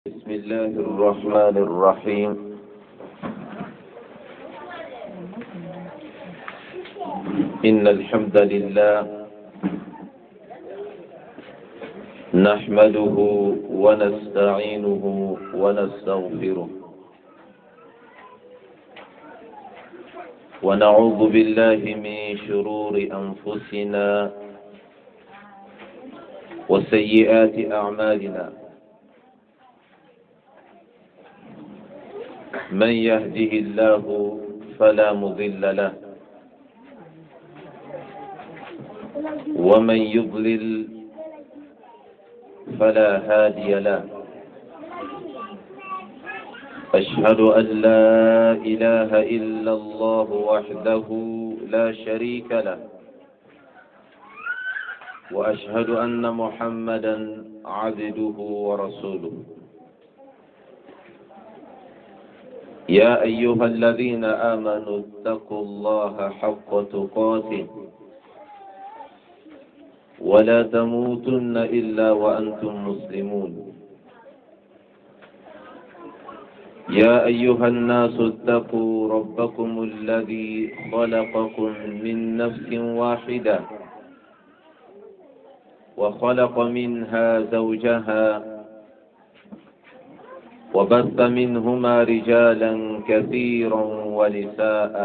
بسم الله الرحمن الرحيم. إن الحمد لله نحمده ونستعينه ونستغفره ونعوذ بالله من شرور أنفسنا وسيئات أعمالنا. من يهده الله فلا مضل له ومن يضلل فلا هادي له. أشهد أن لا إله إلا الله وحده لا شريك له وأشهد أن محمدا عبده ورسوله. يا أيها الذين آمنوا اتقوا الله حق تقاته ولا تموتن إلا وأنتم مسلمون. يا أيها الناس اتقوا ربكم الذي خلقكم من نفس واحدة وخلق منها زوجها وبث منهما رجالا كثيرا ونساء.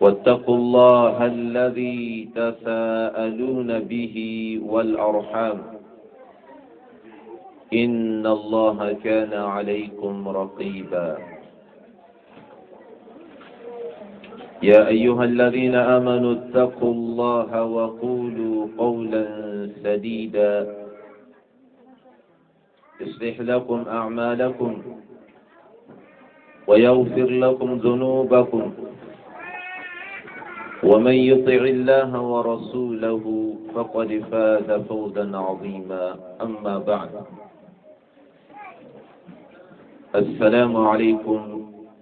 واتقوا الله الذي تساءلون به والأرحام إن الله كان عليكم رقيبا. يا أيها الذين آمنوا اتقوا الله وقولوا قولا سديدا يصلح لكم أعمالكم ويغفر لكم ذنوبكم ومن يطع الله ورسوله فقد فاز فوزا عظيما. أما بعد، السلام عليكم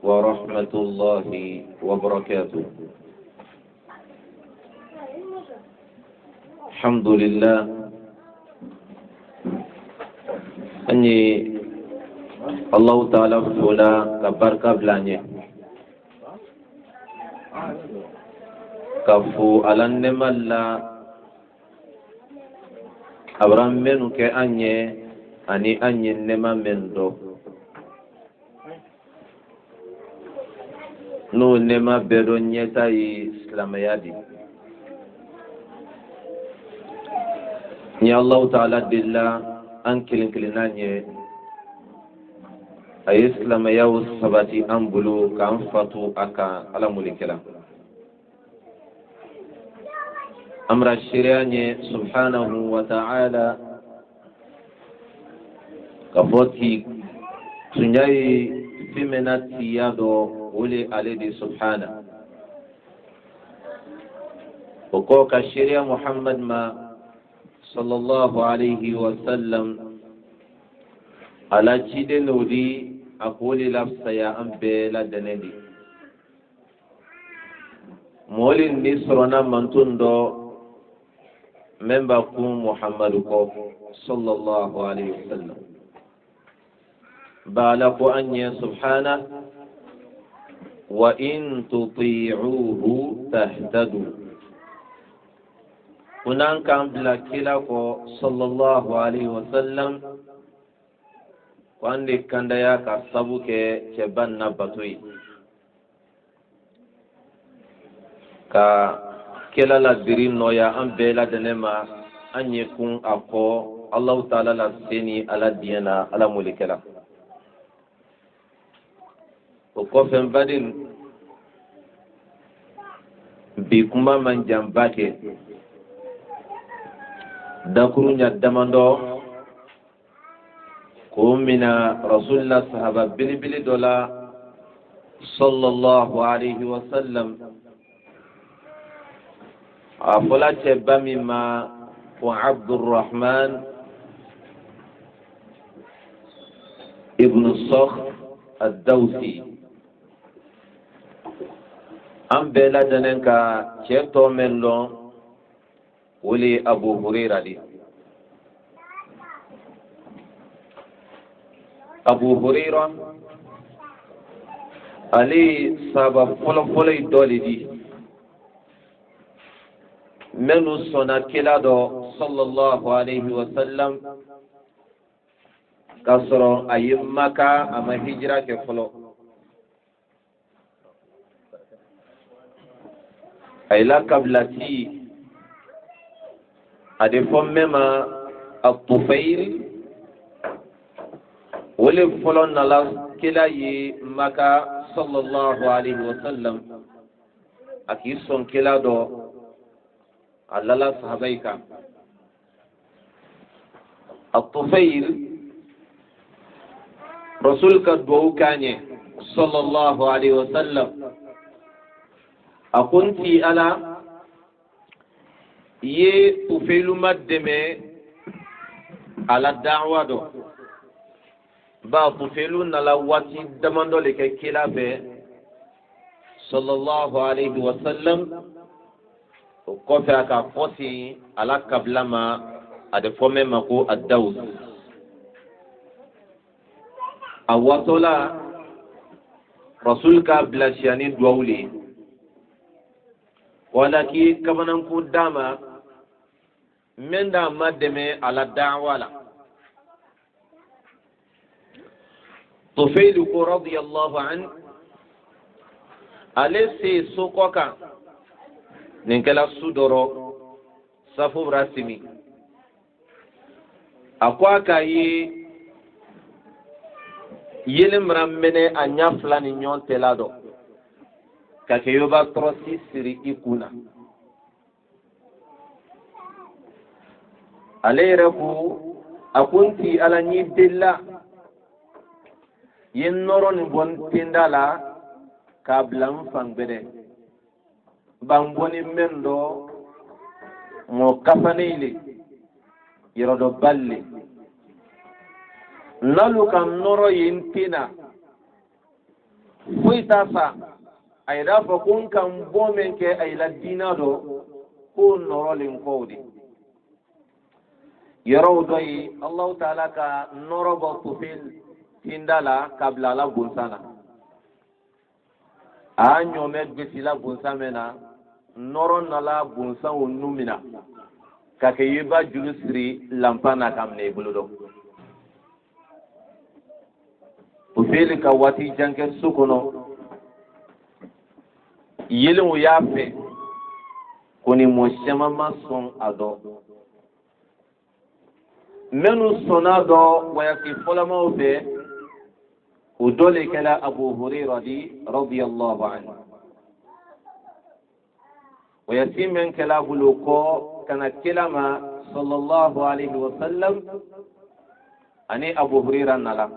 ورحمة الله وبركاته. الحمد لله أني الله تعالى فولا كبركة بلاني كفو على النملا أبرام منك أني النما من دو نو نما بدونية تاي إسلاميادي يا الله تعالى بالله أنكلن كلنانية أي إسلاميا وسباتي أنبلو كأنفتو أكا على ملكلا أمر الشرياني سبحانه وتعالى كفوتي سنجاي في مناتي يادو ولي عليه سبحانه وقوك الشريع محمد ما صلى الله عليه وسلم على جيد نودي أقول لفظ يا أمبيلا دندي مولين نسرنا منتوندو من بكم محمد صلى الله عليه وسلم بالك أني سبحانه وإن تطيعوه تهتدوا. هناك كان بلاكيلاك صلى الله عليه وسلم وأن كان دياك الصبوك كبان نبطوي كا كلا لا درين نويا أم بلا دنما أن يكون أقو الله تعالى لا سيني على دينا على ملكلا وكوفن بدين بكما من جنبك دكرونا دماندو كومنا رسول الله صحابة بلي دولا صلى الله عليه وسلم أفلا تبامي ما وعبد الرحمن ابن الصخر الدوسي أم بلا جننكا شيرتو من لون ولي أبو هريرة دي Abu Huraira ali saba fɔlɔfɔlɔ dɔli di minnu sɔnna kila dɔ sallallahu alayhi wa sallam k'a sɔrɔ a ye Maka a ma hijira kɛ fɔlɔ. a yi la kabilati a de fɔ min ma At-Tufayl o le fɔlɔ nala kila ye Maka sallallahu alayhi wa sallam a k'i sɔn kila dɔ a lala sahabai kan. At-Tufayl Rasul ka duwawu k'a ɲɛ sallallahu alayhi wa sallam a kunti ala ye Tufaylu ma dɛmɛ ala da'wa dɔ ba Tufaylu nala waati damadɔ le kɛ kila fɛ sallallahu alayhi wa sallam o kɔfɛ a ka fɔ ten ala kabila ma a de fɔ min ma ko ad-Daws. a watɔla Rasul ka bilasira ni duwawu le wala k'i kamananko d'a ma min d'a ma dɛmɛ ala da'wa la. Tufaylu ko radiyallahu anhu ale se sokɔ kan nin kɛla su dɔrɔ safu rasimi a ko a k'a ye yelen mara mɛnɛ a ɲa fila ni ɲɔgɔn cɛla dɔ ka kɛ yoba tɔrɔsi siri i kun na. ale yɛrɛ ko a ko n ti ala n'i delila ye nɔrɔ nin bɔ n tenda la k'a bila n fan gbɛrɛ ban bɔni min dɔ mɔ kafane le yɔrɔ dɔ bali le n'alu ka nɔrɔ ye n tena foyi t'a sa a yɛrɛ fɔ ko n kan bɔ min kɛ a yɛlɛ diina dɔ k'o nɔrɔlen kɔw de yɔrɔw dɔ ye Allahu Taala ka nɔrɔ bɔ Tufayl tinda la k'a bila ala bonsan na a ɲɔmɛ gesila bonsan mɛn na nɔrɔ nala bonsan o nu min na ka kɛ yeba juru siri lanpan na k'a minɛ i bolo dɔ. Tufayl ka waati jan kɛ so kɔnɔ yelenw y'a fɛ ko ni mɔgɔ caman ma sɔn a dɔn minnu sɔnna dɔn wayaki fɔlɔmaw fɛ o dɔ le kɛla Abu Huraira di radiyallahu anhu. wayasi min kɛla bolo kɔ kana kila ma sallallahu alayhi wa sallam ani Abu Huraira nala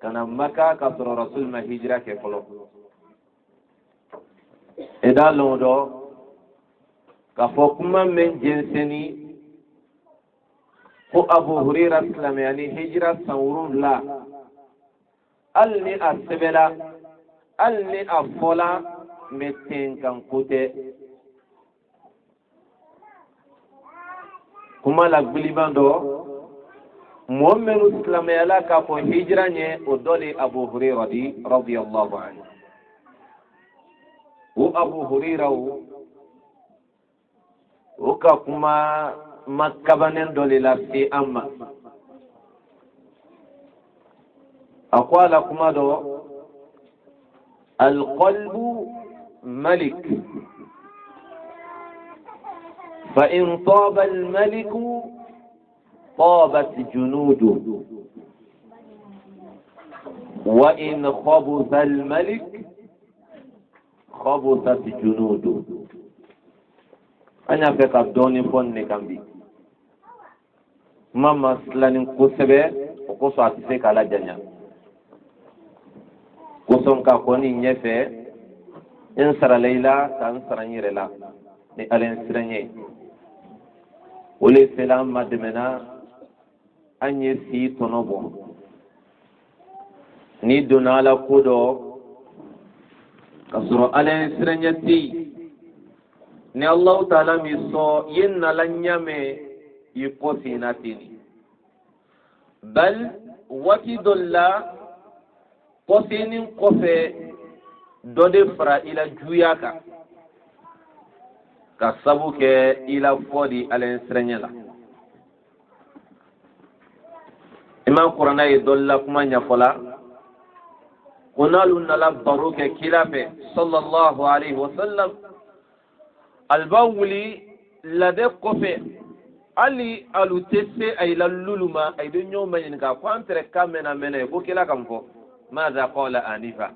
kana Maka ka sɔrɔ Rasul ma hijira kɛ fɔlɔ. eda lɔn dɔ k'a fɔ kuma min jɛnsɛnni ko Abu Huraira silamɛya ni hijira san 7 hali ni a sɛbɛla hali ni a fɔla mɛ tenkan ko tɛ. kuma la gwiliban dɔ mɔgɔ minnu silamɛyala k'a fɔ hijira ɲɛ o dɔ de Abu Huraira di radiyallahu anhu. o Abu Huraira o ka kuma makabanen dɔ le lase an ma. a ko a la kuma dɔ alqalbu malik fa in taba almaliku tabat junudu wa in khabutha almalik khabuthat junudu. an y'a fɛ ka dɔɔnin fɔ ne kan bi kuma ma silanin kosɛbɛ o kosɔn a tɛ se k'a lajanya kosɔn k'a kɔ nin ɲɛfɛ n sarala i la ka n sara n yɛrɛ la ni ala n siran ye. o le fɛla an ma dɛmɛna an ye si tɔnɔ bɔ ni donna ala ko dɔ ka sɔrɔ ala n siran ye tɛ yen ni Allahu Taala mi sɔ ye nala ɲamɛ i kɔ senna ten bal wati dolla kosinin kofe dode fara ila juyaka ka sabu ke ila fodi alen srenyala imam qur'ana yi dolla kuma nyafola kunalu nala baruke kilafe sallallahu alayhi wa sallam albawli lade kofe ali alutese ay luluma ay de nyoma nyinga kwantre kamena mena ko kila kamfo ماذا قال آنفا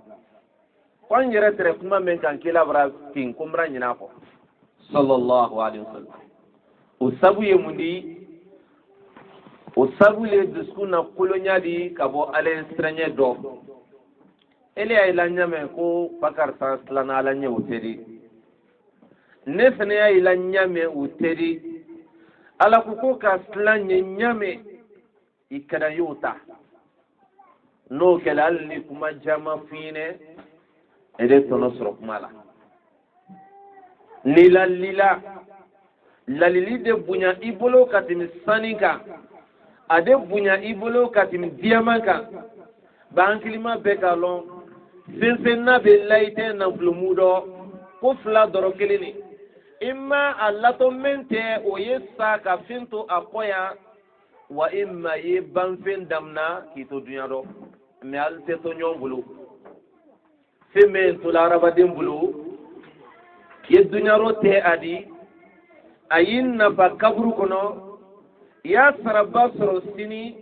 كون يرتر كما من كان كلا برا كين كمرا ينافو صلى الله عليه وسلم وسبو يمدي وسبو لدسكونا كولونيا دي كابو ألين سرنية دو إلي أيلا نيامي كو فكر سانسلان على نيا وتري نفني أيلا نيامي وتري على كوكو كاسلان نيامي إكدا يوتا no kala alni kuma jama fine ede tono soro kuma la lila lalili de bunya ibolo katimi sanika ade bunya ibolo katimi diamaka bankilima bekalon sensenna be laite na flumudo ko fla doro kelini imma allato mente o yessa ka finto akoya wa imma ye banfen damna kito dunyado mais al te to ñom bulu femme to la raba dem bulu ye dunyaro te adi ayin na fa kabru kono ya saraba soro sini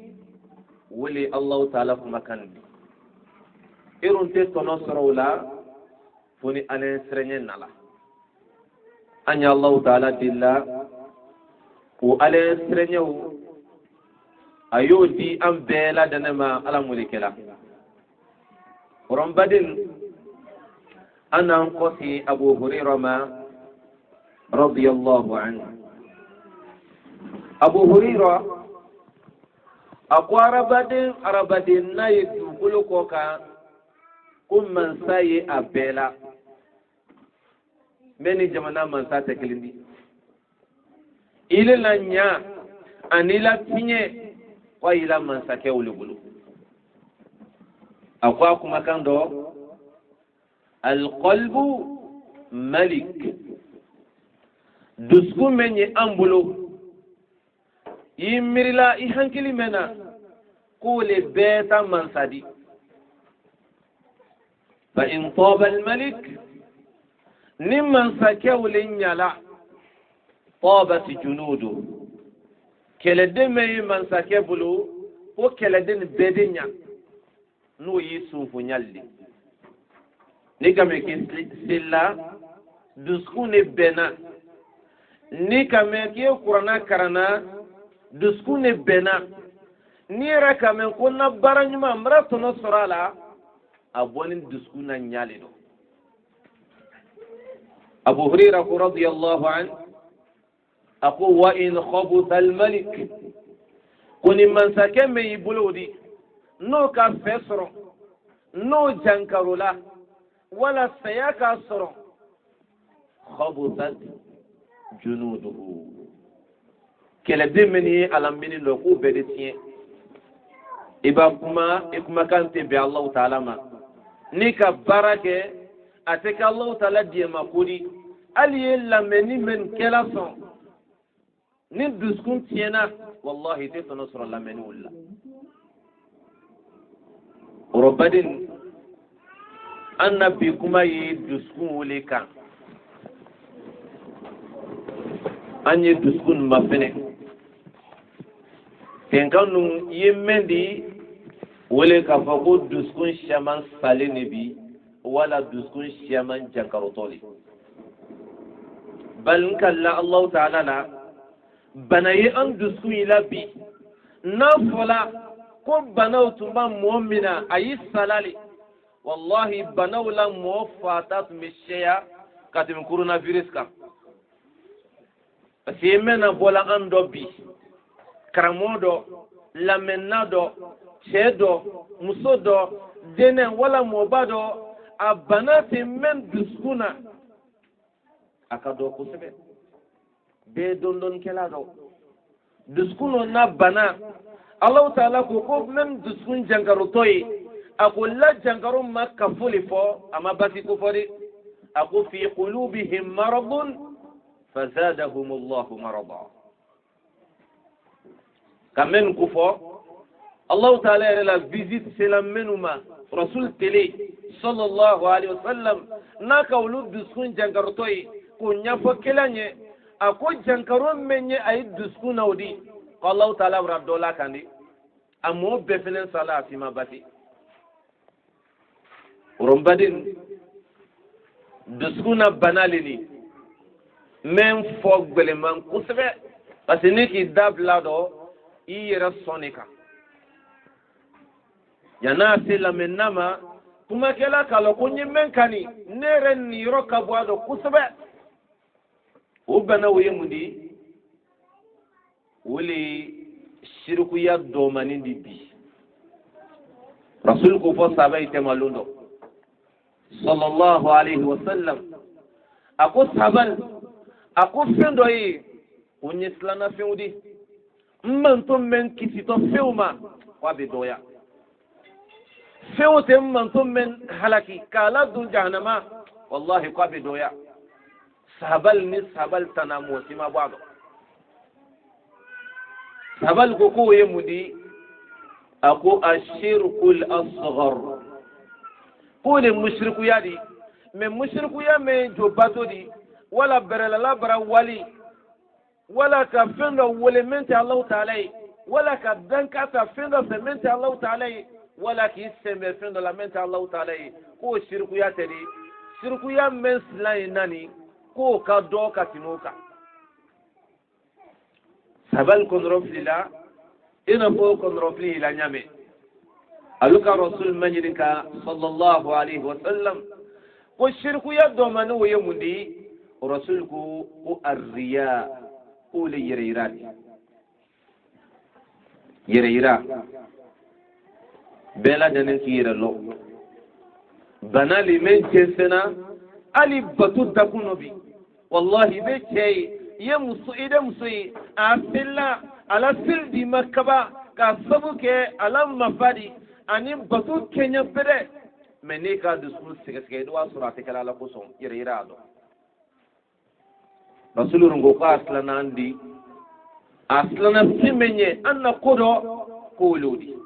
wali allah taala kuma kan irun te to no soro la foni alen srenyen nala anya allah taala dilla o alen srenyew ayodi am bela danama ala mulikela rombadin anan qasi abu hurairah ma radiyallahu anhu abu hurairah akwara arabadin na yidu kulukoka kumman sayi abela meni jamana man sa teklindi ile lanya anila tinye wa ila mansake ulubulu akwa kuma kando alqalbu malik dusku menye ambulo yimirila ihankili mena kule beta mansadi fa in taba almalik nimman sake ulinyala tabat junudu kelede me mansake bulu ko kelede ni bedenya no yisu funyalli ni kame ki silla duskune bena ni kame ki qur'ana karana duskune bena ni rakame ko na baranyuma mrato no sorala aboni duskuna nyali do abu hurairah radiyallahu anhu أقول وإن خبث الملك كوني من سكمي يبلودي نو كفسر نو جنكرولا ولا سيكسر خبثت جنوده كلا دمني ألمني لقو بدتين إبا كانت بي الله تعالى ما نيكا بركة أتك الله تعالى ديما كوري ألي لمني من كلا صن ni duskun tiena wallahi te tanasra la manulla robadin annabi kuma yi duskun wulika anye duskun mafene tenkanu yemendi wole ka fako duskun shaman salini bi wala duskun shaman jankarotoli bal kalla allah ta'ala la banaye an duskun ila bi na fola ko banaw tuma mu'mina ayi salali wallahi banaw la mo fatat mishiya katim coronavirus ka si mena bola an do bi karamodo lamenado chedo musodo denen wala mo bado abanati men duskuna akado kusebe be dondon kelado duskuno na bana Allah ta'ala ko même duskun jangaru toy ako la jangaru makka fuli fo ama bati ko fori ako fi qulubihim maradun fazadahum Allah marada kamen ko fo Allah ta'ala la visite c'est la menuma rasul télé sallallahu alayhi wa sallam na kawlu duskun jangaru toy ko nyafo kelanye ako jangaru menye ay duskun awdi Allah ta'ala rabdola kandi amo befelen sala asima bati rombadin duskuna banalini même fo gbeleman kusebe parce que ni ki dabla do i yera sonika yana se la menama kuma kela kala ko nyimen kani nere ni ro kabwado kusebe o bana mundi wuli shirku ya domani di bi rasul ko fo sabai te malundo sallallahu alayhi wa sallam ako sabal ako fendo yi onye slana feudi mmanto men kisito feuma wa be doya fewte mmanto men halaki kala dun jahannama wallahi kwa be doya sabal ni sabal tanamu sima bado sabal ko yemudi ako ashirkul asghar ko le mushriku yadi mais mushriku ya me jo batodi wala berela la bara wali wala ka fendo wala mente Allah ta'ala wala ka danka ta fendo se mente Allah ta'ala wala ki seme fendo la mente Allah ta'ala ko shirku ya tedi shirku ya men slay nani ko ka do ka tinoka sabal kon roflila ina fo kon roflila nyame aluka rasul majidika sallallahu alayhi wa sallam ko shirku ya do manu yemundi rasul ko arriya ko le yereira bela danen kira lo banali men censena ali batu dakunobi wallahi be chey yemusu ide musu afilla ala sildi makaba ka sabuke alam mafadi ani batu kenya bere meni ka dusul sege do surate kala la kuson yereira do rasulun go ka aslana andi aslana simenye anna kodo kolodi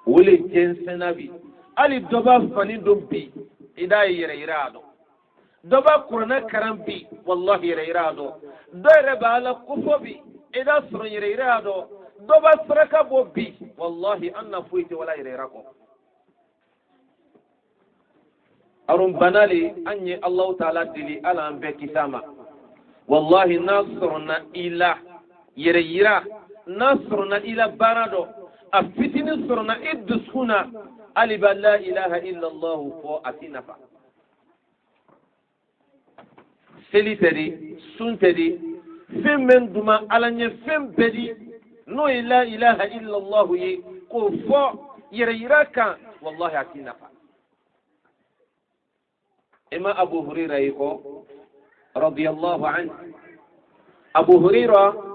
wole jensena bi ali doba fani dobbi ida yereira do doba kurana karambi wallahi yereira do doire bala kufobi ida suru yereira do doba saraka bobbi wallahi anna fuiti wala yereira ko arum banali anye Allah ta'ala dili ala ambe kisama wallahi nasruna ila yereira nasruna ila barado afitini surna iddusuna aliba la ilaha illa Allah fo atinafa seliteri sunteri femmen duma alanye fembedi no la ilaha illa Allah yi ko fo yereira kan wallahi atinafa ima Abu Hurairah yiko radiyallahu anhu Abu Hurairah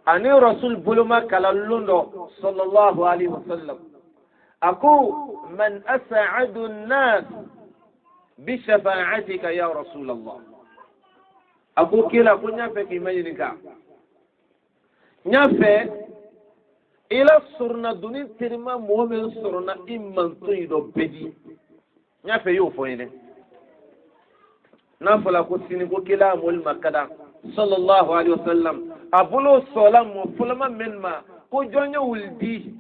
ani rasul buluma kala lundo sallallahu alayhi wa sallam aku man as'adu an-nas bi shafa'atika ya rasul Allah aku kila kunya fe kimayinika nyafe ila surna dunin tirma mu'min surna imman tuido bedi nyafe yo foyene na fala ko sini ko kila mul makada sallallahu alayhi wa sallam abulo solam mo fulama menma ko jonyo wuldi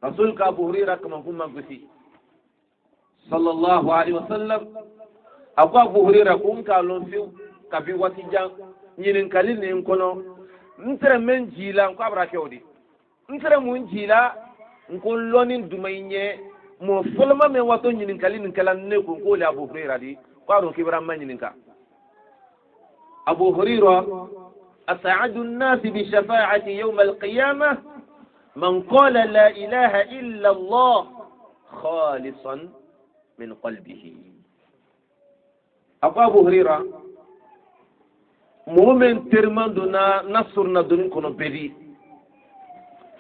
rasul ka Abu Hurairah kama kuma gusi sallallahu alayhi wa sallam Abu Hurairah kun ka lon fi ka bi wati jang nyinin kalin ne kono ntere men jila ko abra kewdi ntere mun jila ko lonin dumaynye mo fulama men wato nyinin kalin kala ne ko le Abu Hurairah di ko ron kibra man nyinin ka أبو هريرة أسعد الناس بشفاعة يوم القيامة من قال لا إله إلا الله خالصا من قلبه أبو هريرة مؤمن ترمان دونا نصرنا دون كنا بدي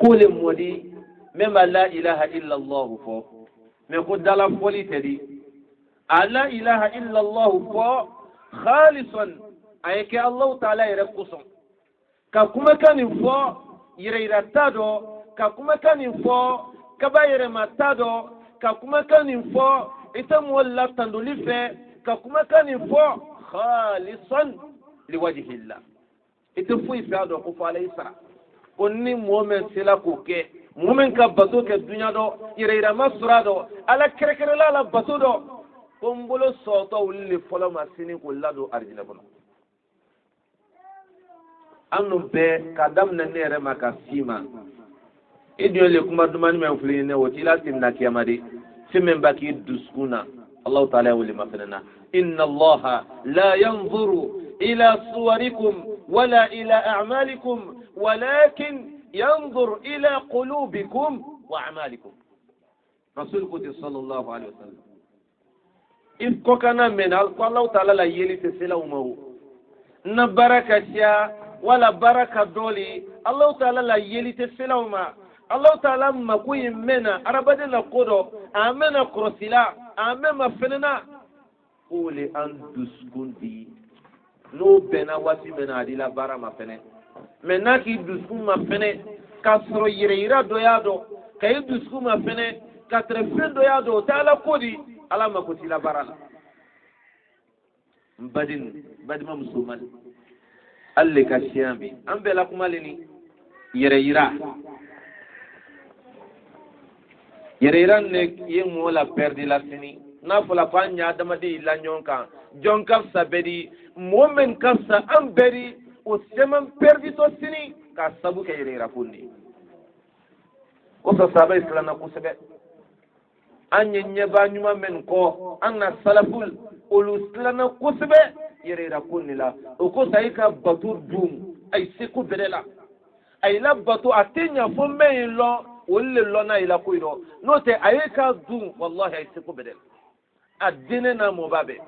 kole modi même la ilaha illa allah fo mais ko dala foli tedi ala ilaha illa allah fo khalisan ayke allah ta'ala yere kuson ka kuma kanin fo yire tado ka kuma kanin fo kaba yere matado ka kuma kanin fo ita walla tanduli fe ka kuma kanin fo khalisan liwajhi allah ita fu ifado ko fa alaysa onni momen sila ko ke momen ka bato ke dunya do yire masura do ala krekere la bato do kombolo soto wulli folo masini ko lado arjina bono annu be kadam na nere maka sima idio le kuma dumani men fulini ne woti la tinna kiyamadi simen baki duskuna allah ta'ala wuli mafana inna allah la yanzuru ila suwarikum wala ila a'malikum walakin yanzur ila qulubikum wa a'malikum rasul qudsi sallallahu alaihi wasallam if kokana men allah ta'ala la yeli te selawu na baraka sha wala baraka doli allah ta'ala la yeli te selawu Allah ta'ala makuyi mena arabade la kodo amena krosila amema fenena kule an duskundi no bena wasi mena adila bara ma fene mena ki duskun ma fene kasro yira doyado kay duskun ma fene katrefe doyado ta'ala kodi ala makuti la bara badima musulman alle ka shiambi ambela kumalini yira yeriran ne yemo la perdi la sini na fula ko anya damadi la nyonka jonka sabedi momen kasa amberi o seman perdi to sini ka sabu ke yerira kunni ko sa sabai islana ko sebe anya nyeba nyuma men ko anna salaful ulu islana ko sebe yerira kunni la o ko sai ka batur dum ay siku bedela ay la batu atenya fo men lo wolle lona ila kuiro note ayeka dum wallahi ay siku bedel adine na mobabe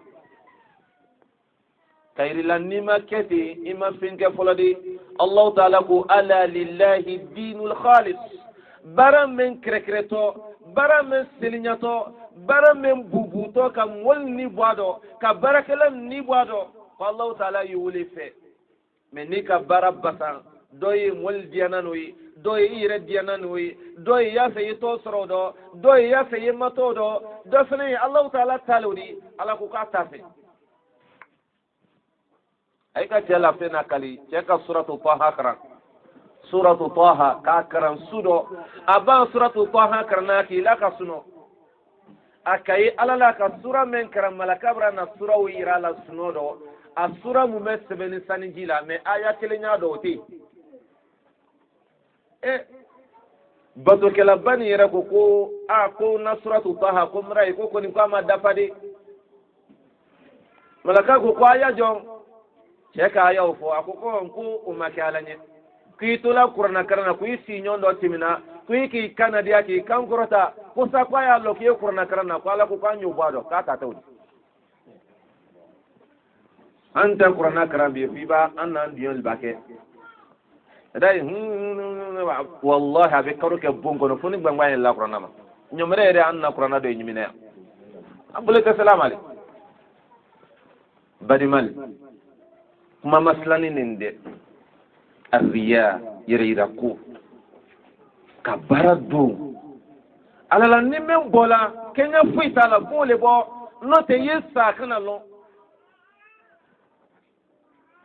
kayri lanima keti ima finke folodi allah ta'ala ko ala lillahi dinul khalis bara men krekreto bara men selinyato bara men bubuto kam wolni boado ka barakelam ni boado ko allah ta'ala yuli fe men ni ka barabata doyi mol diananoyi doyi ire diananoyi doyi ya fe to sorodo doyi ya fe matodo do fene allah ta'ala taludi ala ko ka tafe ay ka tela fe na kali cheka suratu taha karan suratu taha ka karan sudo aba suratu taha karna ki la ka suno akai ala la ka sura men karam malakabra na sura wira la suno do asura mu mesbeni sanjila me aya kelenya do ti bato kela bani yɛrɛ ko ko na suratu taha ko mura ko ni ko ama dafa de malaka ko aya jɔn cɛ ka aya fɔ a ko o ma kɛ ala ɲɛ k'i to la kuranna karana k'i si ɲɔgɔn dɔ timina k'i kan nadiya k'i kan kɔrɔta ko sa ko a y'a lɔ k'i ye kuranna karana ko ala ko k'an y'o bɔ a dɔn k'a ta t'o di an tɛ kuranna karan bi f'i ba an n'an diɲɛ ba kɛ dai wallahi abe karo ke bongo no funi gbangba en la qur'ana ma nyomre re an na qur'ana do nyimine ya abule ka salam ale badimal kuma maslani ninde arriya yirira ko ka baradu ala ni men bola kenya fuita la bole bo no te yesa kana lo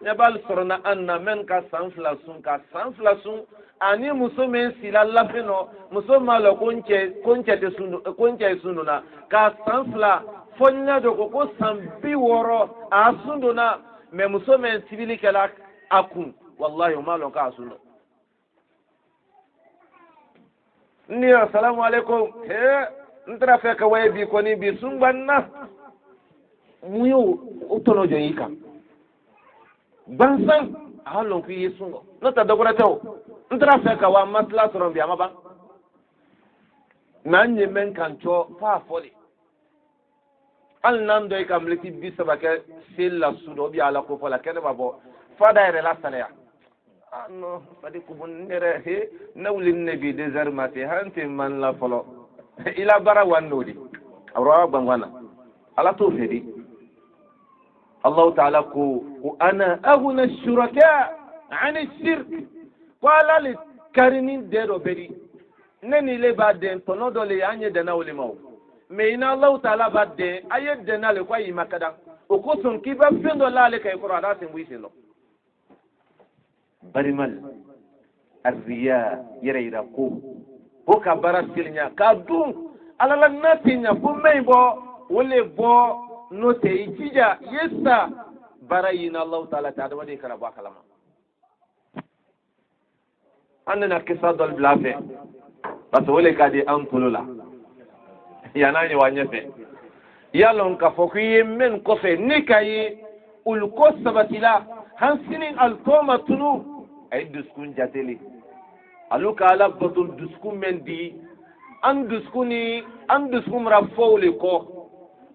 yabal sorona anna men ka sanfla sun ani muso men sila lafino muso malo konche te sunduna ka sanfla fonya do ko sambi woro asunduna me muso men sibili kala akun wallahi malo ka asundo ni assalamu alaikum ntra fe ka way bi ko ni bi sumbanna muyo utono joyika bansan halon ku yesungo nota dogora taw ntra fe ka wa masla soron bi amaba nanye men kancho fa foli al nan do kam leti bi sabaka sella sudo bi ala ko fola kene babo fada ere la salaya no fadi kubun nere he nawlin nabi desert mate hanti man la folo ila bara wannodi awra bangwana ala to fedi Allah ta'ala ko ana aghna ash-shuraka 'an ash-shirk qala li karinin dedo bedi nani le baden tonodo le anye de nawli maw me ina Allah ta'ala badde ayed de nale kwa yimakada o ko son kiba fendo la le kay ko ada tin wisilo barimal الرياء يريدا كو بوكا براسيلنيا كادو على لا ناتينيا بوميبو ولي بو نوتي جيجا يسا براينا الله تعالى تعالى ودي كربا كلام عندنا قصه البلافه بس ولي كادي انطلولا يا ناني وانيفه يالون كفوكي من كوفي نيكاي ulkosabatiلا hansinin alkoma tunu ay duskun jateli aluka ala batul duskun mendi an duskun rafawli ko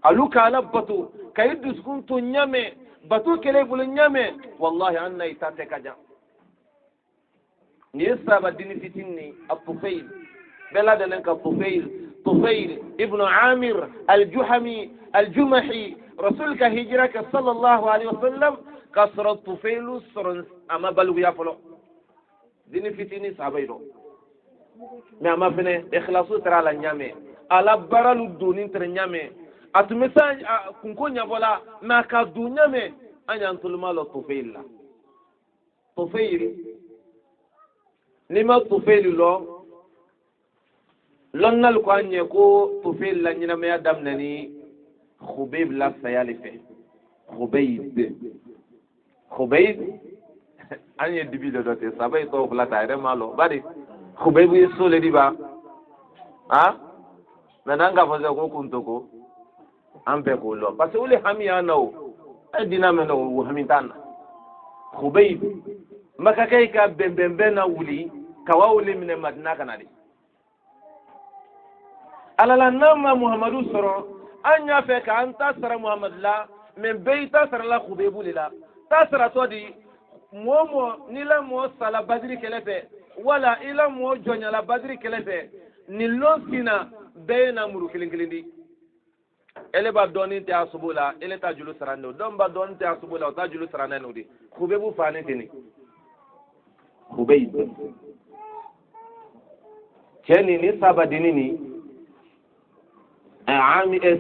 aluka ala batu kay duskun to nyame batu kele bul nyame wallahi anna itate kaja ni saba dini fitinni at-Tufayl bela dalan ka Tufayl ibn Amir al-Juhami al-Jumahi رسولك هجرك صلى الله عليه وسلم كسر الطفيل سرن أما بلو يفلو ديني فتيني سابيرو ما فيني إخلاصو ترى على نيامي على برالو دونين ترى نيامي أتمسان كنكون يفلا ما كدو نيامي أنا أنتظر مال الطفيل لا طفيل لما الطفيل لو لن نلقى أن يكون طفيل لن ينام يدم نني خبيب لا سيالفه خبيب أن يدبي لدوتي سابي تو فلا تاير مالو بادي خبيب يسول ديبا نانغا فزاكو كنتوكو أمبكو لو بس ولي حمي أنا أدينا منو وحميتان خبيب ما كايكا بن ولي كواولي من المدينة كنادي على لنا محمد صلى an ya fe ka an tasara Muhammad la men bai tasara la khubebu lila tasara to di momo ni la mo sala badri kelefe wala ila mo jonya la badri kelefe ni lonsina bayna muru kilingilindi ele ba doni ta subula ele ta julu sarando don ba don ta subula ta julu sarando di khubebu fani tini khubeyb keni ni sabadini ni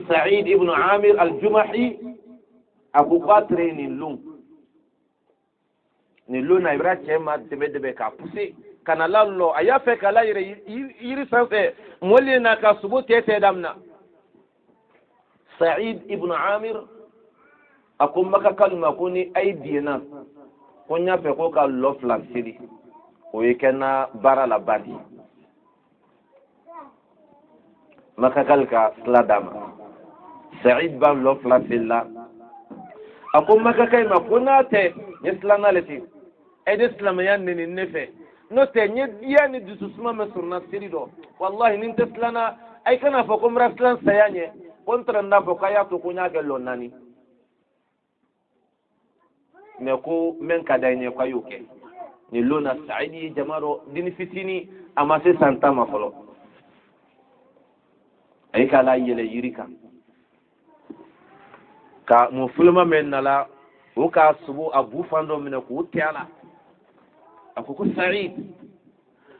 سعيد ابن عامر الجمحي أبو بكر نلون نايبرا تشما تبدأ كابوسي كان الله أيا فك الله يرسل مولينا كسبوت يتدمنا سعيد ابن عامر أقوم مكا كلمة كوني أي دينا كونيا فكوكا لوف لانسيري ويكنا بارا لبادي makakalka sladama Said ban lo flafilla akum makakai makunate yeslana leti edislam yanni ni nefe no te yani dususma masurna sirido wallahi nin teslana ay kana fakum raflan sayanye kontra nda fokaya to kunya gelo nani me ko men kadanye kwa yuke ni lona Saidi jamaro dini fitini amase santa mafolo ay kala yele yirika ka mu fulma men nala o ka subu abu fando min ko tiala akuko Said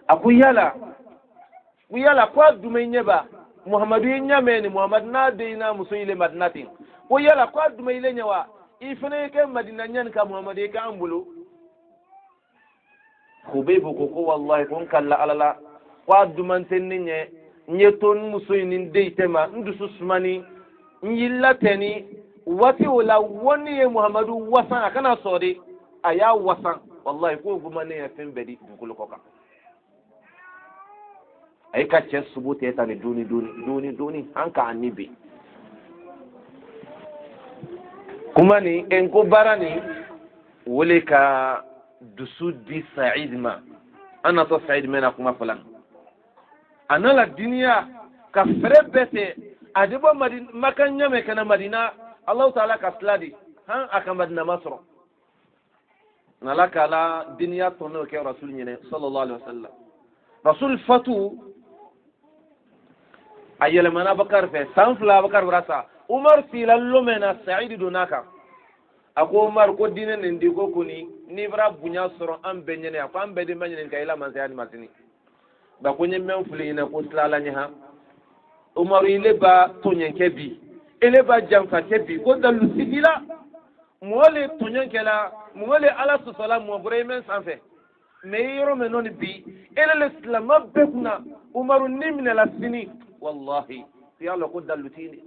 akuyala kwa dume nyeba Muhammadu nyameni Muhammad na deina musoyile madinatin ko yala kwa dume ile nyawa ifene ke madina nyan ka Muhammad ka ambulu khubebu ko wallahi kun kala alala kwa dumanten nye nyeton musoyinin deitema ndusu sumani nyilateni wati wala woni ye Muhammadu wasan akana sori aya wasan wallahi ko gumane ya fembedi dukul koka ay ka ce subute ta ni duni hanka annibi kuma ni en ko barani wole ka dusu di Said ma ana to Said mena kuma falan anala dunia ka frebete adibo madina makanya me kana madina Allah taala ka sladi han aka madina masro nala kala diniya tono ke rasul nyene sallallahu alaihi wasallam rasul fatu ayele mana bakar fe sanfla bakar brasa umar silallo mena sa'id dunaka ako umar ko dinen ndi ko kuni ni bra bunya soro am benyene ko am bede manyene kayla man sayani matini ba ko nyem fuli ina ko slala nya umar ile ba tonyen kebi ile ba jamfa kebi ko dalu sigila mole tonyen kela mole ala sallam mo bremen sanfe me yoro me non bi ele l'islam mabekuna umar nimna la sini wallahi yalla ko dalu tini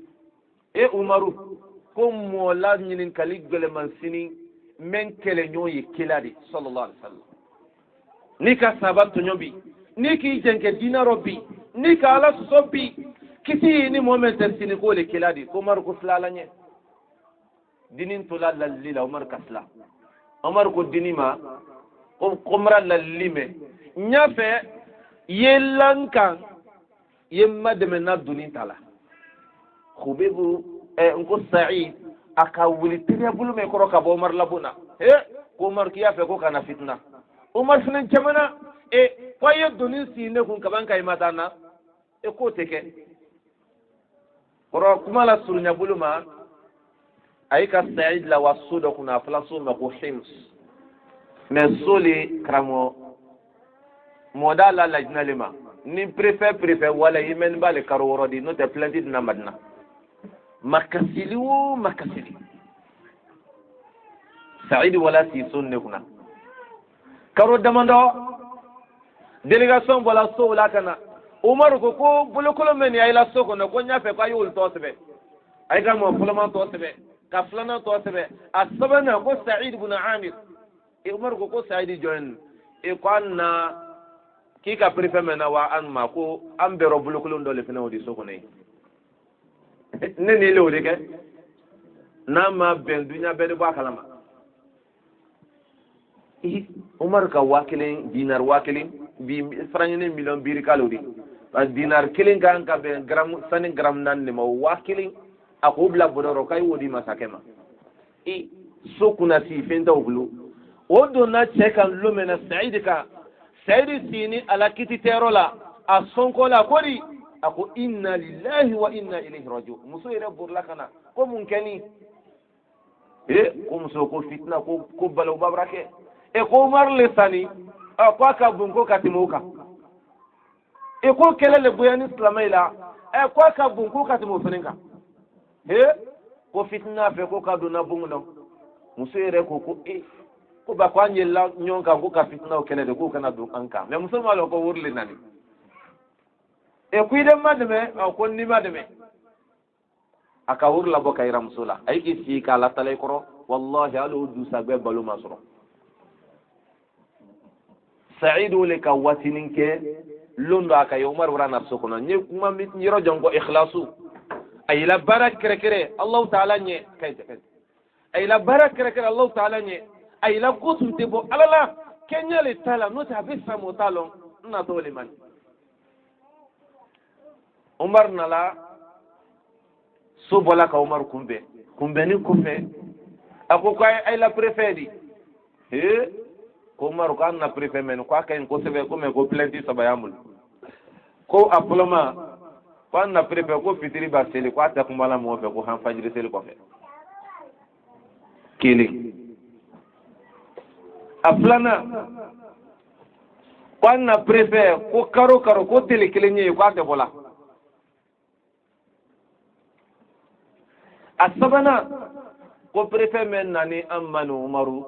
e umaru ko mola nyinin kali gele man sini men kele nyoyi kiladi sallallahu alaihi wasallam ni ka sabatu nyobi ni ki jenke dinaro bi ni ka ala sobi kiti ni moment sini ko le kiladi ko mar ko slalanye dinin to la lila umar kasla umar ko dinima ko komra lalime nyafe yelankan yemma de mena dunin tala khubebu nko Sa'id aka wuli tere bulu me koro ka bo Umar labuna ko Umar kiya fe ko kana fitna Umar sunan jamana ko yeddoni sine kun kaban kay matana ko teke koro kuma la surunya bulu ma ay ka Sa'id la wasudo kuna flaso ma ko hims mais soli kramo modala la jinalima ni préfet wala yimen bale karoro di no te planti na madna makasili wo makasili Sa'id wala si sunne kuna karo damando délégation wala so wala kana Umar ko bulukolo men ay la soko no ko nyafe ko ayul to sebe ay ga mo fulama to sebe ka fulana to sebe asabana ko Sa'id ibn Amir Umar ko Sa'id join ko anna kika préfet mena wa an ma ko ambero bulukolo ndole fina wodi soko ne nene le wode ke nama ben dunya be ba kalama Umar ka wakilin dinar wakilin bi franyene million bir kalodi dinar kilin kan ka be gram sanin gram nan ne ma wakilin ako bla bodoro kay wodi masakema sokuna si fenta oglu odo na chekan lumena Sa'id sini ala kiti terola asonko la kodi ako inna lillahi wa inna ilayhi raji'un muso ire burla kana ko mun keni ko muso ko fitna ko balaw babrake ko mar le sani ko ka bunko katimoka ko kelele boyani islamaila ko ka bunko katimo feninka ko fitna fe ko ka dona bunguno muso ire ko ko ba ko anyela nyonka ko ka fitna o kelele ko kana do anka mais muso malo ko wurle nani kuide mademe ko ni mademe aka wurla boka ira musula ay ki si kala talay koro wallahi alu du sagbe balu masro Sa'id lika watininke londo aka Umar warana sokona ni kuma ni rojon ko ikhlasu ay la barak kere Allah ta'ala nye kayte ay la barak kere Allah ta'ala nye ay la kusunte bo alala kenya le tala no ta be samo talon na dole man Umar nala sobola ka Umar kumbe ni kufe ako ko ay la préfet ko Umar ko na préfet men ko kay ko sebe ko me ko plenty sabayamul ko aploma ko na préfet ko fitiri ba sele ko ata kumala mo fe ko han fajiri sele ko fe kili aplana ko na préfet ko karo ko tele kelenye ko ata bola asabana ko préfet men nani amanu Umaru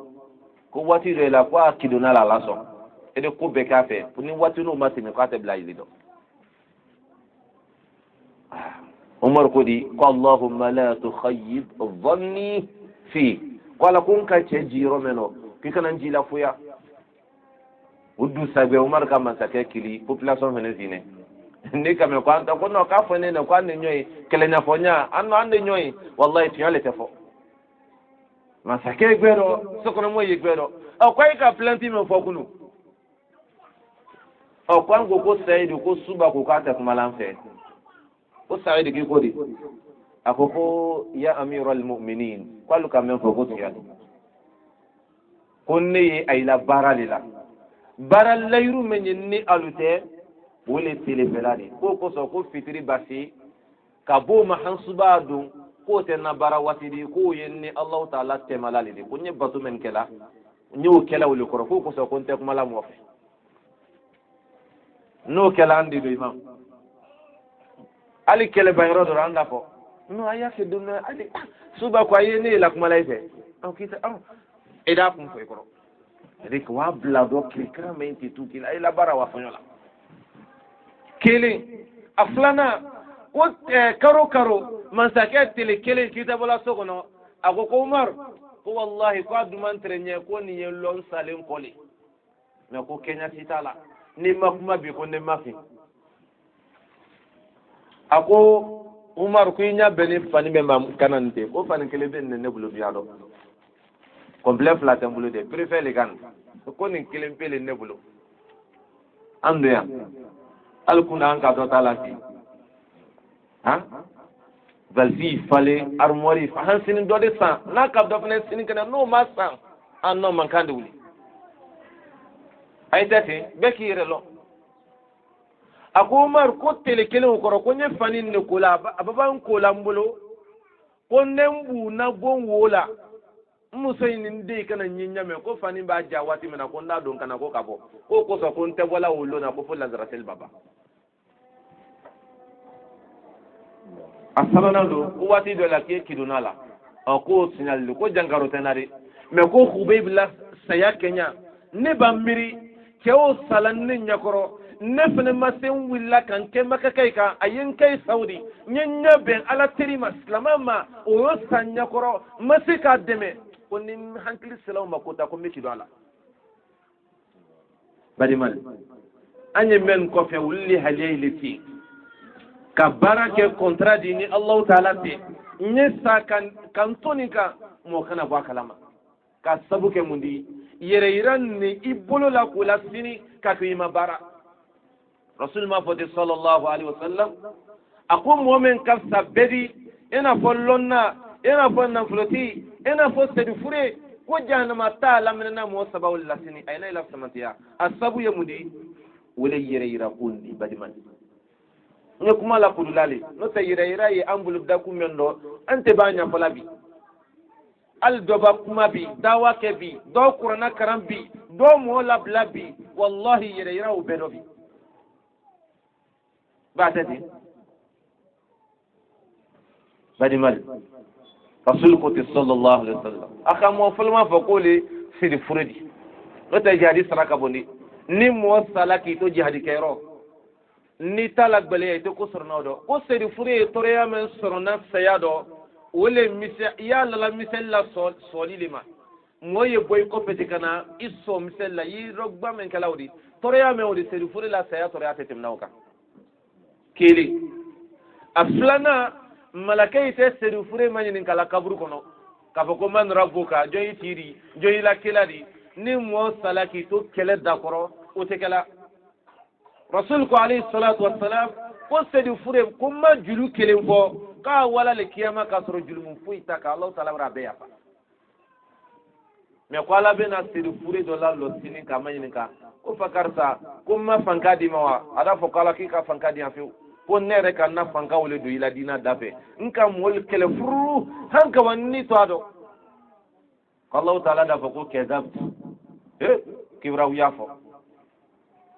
ko wati de la ko akidona la laso e de ko be ka fe ni wati no matini ko ate bla yilido Umar ko di ko Allahumma la tukhayyib dhanni fi qala kun ka jiro meno ki kana njila fuya uddu sabe Umar ka man sake kili population venezine ni kame ko anta ko no ka fo ne ko an nyoy kele na fonya an no an nyoy wallahi tiyale tefo masake gbero sokono mo yegbero o ko ka plenty me fokunu o ko an ko Sa'id ko suba ko ka ta kuma lanfe ko Sa'id ki ko di akoko ya amiral mu'minin kwalu ka men foko tiya konne ay la baralila baral layru men ni alute wole tele belade ko so ko fitri basi kabo mahansuba dun ko te na bara watidi ko yenni Allah ta'ala temalali de kunye batu men kela nyu kela wole ko so ko te kuma la mo fe no kela andi do imam ali kele bayro do randa ko no ayake dunna ali suba ko ayene la kuma laife au kita au ida kum ko ikoro rik wa blado klikra menti tu kila ila bara wa fanyola kele aflana ko karo man saket tele kele kitabola sokono ago ko Umar ko wallahi ko aduman trenye ko ni yelon salen koli me ko Kenya sitala ni makuma bi ko ne mafi ako Umar ko nya beni fani be mam kanante ko fani kele ben ne bulo biado complet flat bulo de préfère les gan ko ni kele pele ne bulo anduya alkuna an ka do talati ha valfi fale armoire fa hansin do de san na ka do fene sin kana no ma san an no man kan de wuli ay date be ki relo ako Umar ko tele kele ko ko nye fanin ne kula ababan ko lambulo ko nembu na gonwola musayin de kana nyinya me ko fanin ba jawati mena ko na don kana ko kabo ko so ko nte wala wolo na ko fola zaratel baba asalana do wati do la ke kidunala ko signal ko jangaro tenari me ko Khubayb la saya Kenya ne bambiri ke o salan ne nyakoro nefne masen willa kan ke maka kai ka ayin kai saudi nyanya ben ala terima islamama o sanya koro masika deme onni hankli salam makota ko meki do ala badi mal anye men ko fe wulli haliliti ka barake contrat dini Allah taala te nyesa kan tonika mo kana ba kalama ka sabuke mundi yere iran ni ibolo la kula sini ka kima bara rasul ma foti sallallahu alaihi wasallam ako momen kafsa bedi ina follonna ina fonna floti ina fo sedi fure ko janama ta lamna mo sabawul lasini ayna ila samatiya asabu yamudi wala yira kundi badiman ne kuma la kudulale no ta yira yi ambulu da kumendo ante banya falabi al doba kuma bi dawa ke bi do qur'ana karam bi do mo la blabi wallahi yira u bedobi بعدين بعد مال رسولك صلى الله عليه وسلم أخا فلما فقولي سيد فردي وتجاري سرقبوني ni mo salaki to jihadi kero ni talak bale to ko sornodo ko sedi fure tore ya men sorona sayado wole mise ya la misella solilima moye boy ko petikana iso misella yi rogba men kalawdi tore ya men wodi sedi fure la saya tore ya tetimnawka kili aflana malakai te sedu fure manyin kala kaburu kono kafoko man rabbuka joyi tiri joyi la keladi ni mo salaki to kele dakoro o te kala rasul ko alayhi salatu wassalam ko sedu fure kuma julu kele fo ka wala le kiyama ka soro julu mun fuita ka Allah taala rabbe ya me ko ala bena sedu fure do la lo sini ka manyin ka ko fakarsa kuma fankadi mawa ada fo kala ki ka fankadi afiu ko nere kan na fanka wole do ila dina dafe nka mol kele furu hanka wanni to ado Allah taala da ko kezab kibra yafo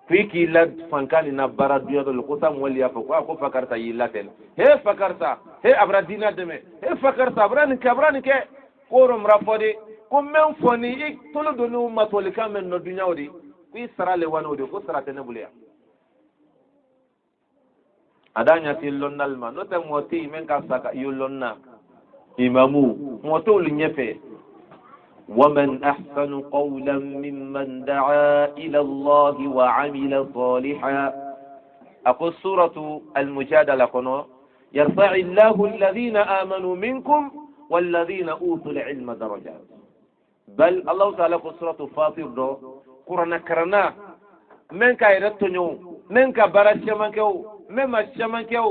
fiki la fanka ni na bara duya do ko sam wol yafo ko fakarta yilatel fakarta abra dina deme fakarta abran ke ko rom rafode ko men foni ik tolo do no matolika men no dunya odi ku sarale wanode ko sarate ne bulia adanya ti lonnal ma no te moti men ka saka yulonna imamu moto linyefe ومن أحسن قولا ممن دعا إلى الله وعمل صالحا أقول سورة المجادلة كنو يرفع الله الذين آمنوا منكم والذين أوتوا العلم درجات بل الله تعالى في سورة فاطر دو قرنا كرنا من كايرتنيو من كبرت شمكو مما شمكو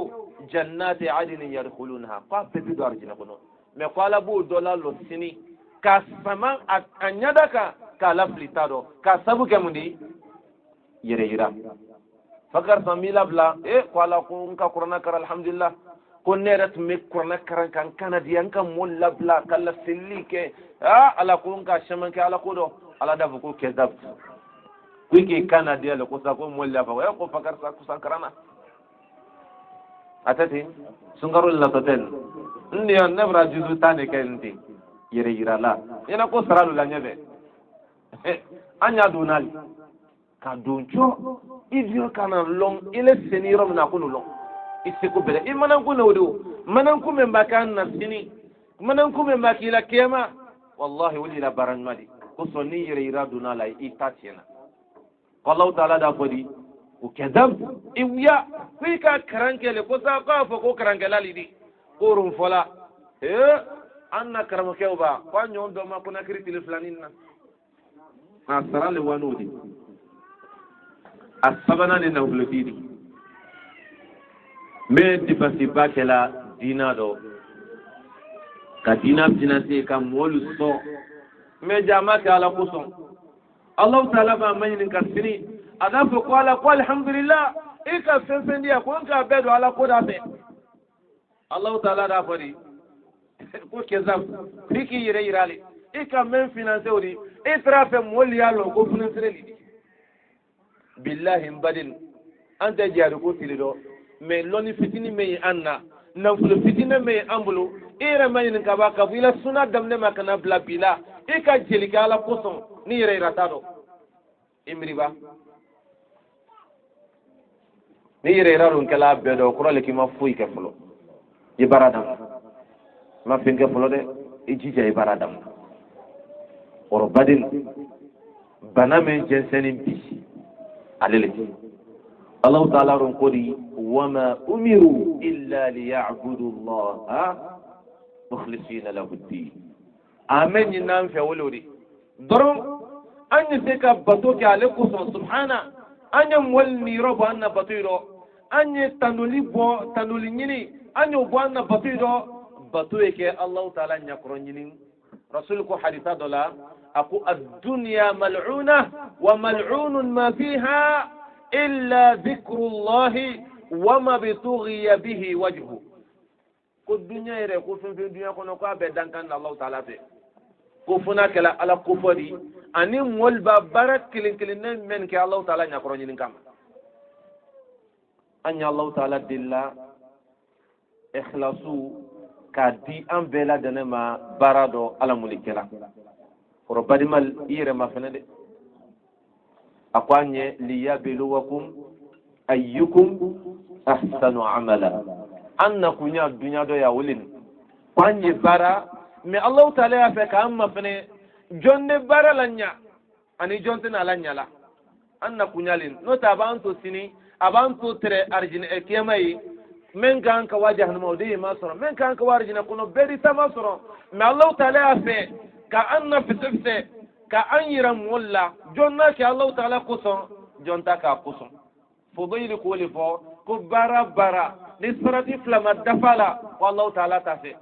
جنات عدن يدخلونها قاف بدار جنكنو مقال ابو دولار لو سني كاسما انيدaka ka lafli tado ka sabu ke mundi yere yira fakar samila bla ko ala ko nka qur'ana kar alhamdulillah ko neret me qur'ana karan kan kanadi an kan molla bla kala silike ala ko nka shaman ke ala ko do ala da ko kezab kuike kanadi ala ko sa ko molla fa ko fakar sa ko sankarana atati sungarul la toten ndi on nebra juzu tane kenti yere yira la ina ko saralu la nyebe anya donali ka doncho idio kana long ile seniro na kunu long isiku bele imanan kuna wudu manan kuma mbakan nafsini manan kuma mbakila kema wallahi wali la baran mali ko sonni yere yira donala itatiena qallahu ta'ala da fodi ukadab iwiya fika karankele ko sa ka fo ko karankela lidi korum fola anna karamo kewba kwa nyondo ma kuna kritili flaninna asara le wanudi asabana ni na ulufidi me dipasi bakela dina do ka dina binase ka molu so me jama ka ala kuson Allah ta'ala ba manyin kasini adafu qala qul alhamdulillah ika sensendia ko nka bedo ala ko da be Allah ta'ala da fari ko kezam fiki yire yirali ika men finance odi itrafe mol yalo ko finance li billahi mbadin anta jaru ko tilido me loni fitini me anna nan fulu fitina me ambulu ira mayin ka ba ka bila suna damne makana bla bila ika jelika ala koson ni yire ratado imriba ni yire rarun kala bedo ko le ki ma fuy ke fulo ibaradam ma finke fulo de ijija ibaradam oro badin baname jensenin bi aleleti Allah ta'ala ron kodi wama umiru illa liya'budu Allah mukhlisina lahu ad-din amen nan fe wolori doron anni se ka bato ke alaikum subhana anya molni robo anna batiro anya tanuli nyini anya bo anna batiro batu ke Allah ta'ala nyakro nyini rasul ko haditha dola aku ad-dunya mal'una wa mal'unun ma fiha illa dhikrullah wa ma bitughiya bihi wajhu ko dunya ire ko fin dunya ko no ko be dankan Allah ta'ala te ko funa kala ala ko fodi ani mol ba barak kilin men ke Allah ta'ala nyakro nyini kam anya Allah ta'ala dilla ikhlasu ka di an bela dana ma barado ala mulikela oro badimal ire ma fenede akwanye liyabluwakum ayyukum ahsanu amala anna kunya dunya do ya wulin kwanye bara me Allah ta'ala ya fe ka amma fene jonne bara lanya ani jonte na lanya la anna kunyalin no ta banto sini abanto tere arjine e kemai men kan ka wajah no mawdi masro men kan ka warjina kuno beri tamasro me Allah ta'ala ya fe ka anna fitifte ka anyiram walla jonna ke Allah ta'ala kuson jonta ka kuson fudayli kuli fo ko bara ni sarati flama dafala wallahu ta'ala tafe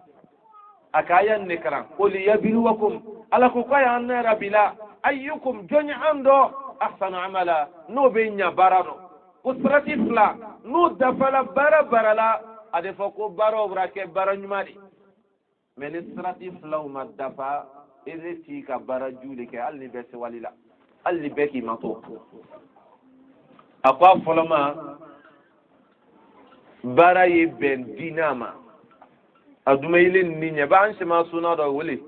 akayan nikran qul yabluwakum ala ko kaya anna bila ayyukum joni ando ahsanu amala no be nya barano ko sarati fla no dafala bara la ade fo ko baro brake baranyumadi men sarati fla ma dafa ezeti ka bara jule ke alni bese walila alni beki mato akwa foloma bara ye ben dinama aduma ile ninya ba an shima suna da wule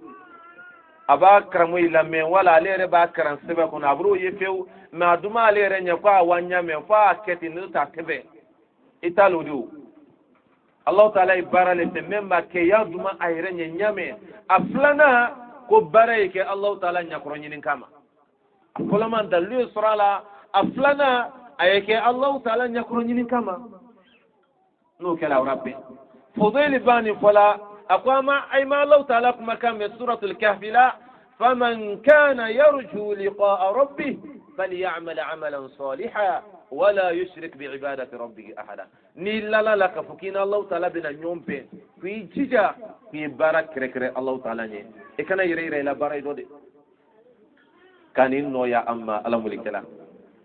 aba karamo ila men wala alere ba karan sebe ko na bro ye few ma aduma alere nya kwa wanya men fa keti ni ta tebe italudu Allah ta'ala ibara le te memba ke ya duma ayre nya nyame aflana ko bara yake Allah ta'ala nya koro nyinin kama foloma dalu surala aflana ayake Allah ta'ala nya koro nyinin kama no kala rabbi فضيل باني فلا أقام أي ما الله تعالى مكان من سورة الكهف لا فمن كان يرجو لقاء ربه فليعمل عملا صالحا ولا يشرك بعبادة ربه أحدا نيلا لا لك فكينا الله تعالى بنا نيوم بين في جيجا في بارك كركر الله تعالى ني إكنا يري لا باري دودي kanin no ya amma ala mulikala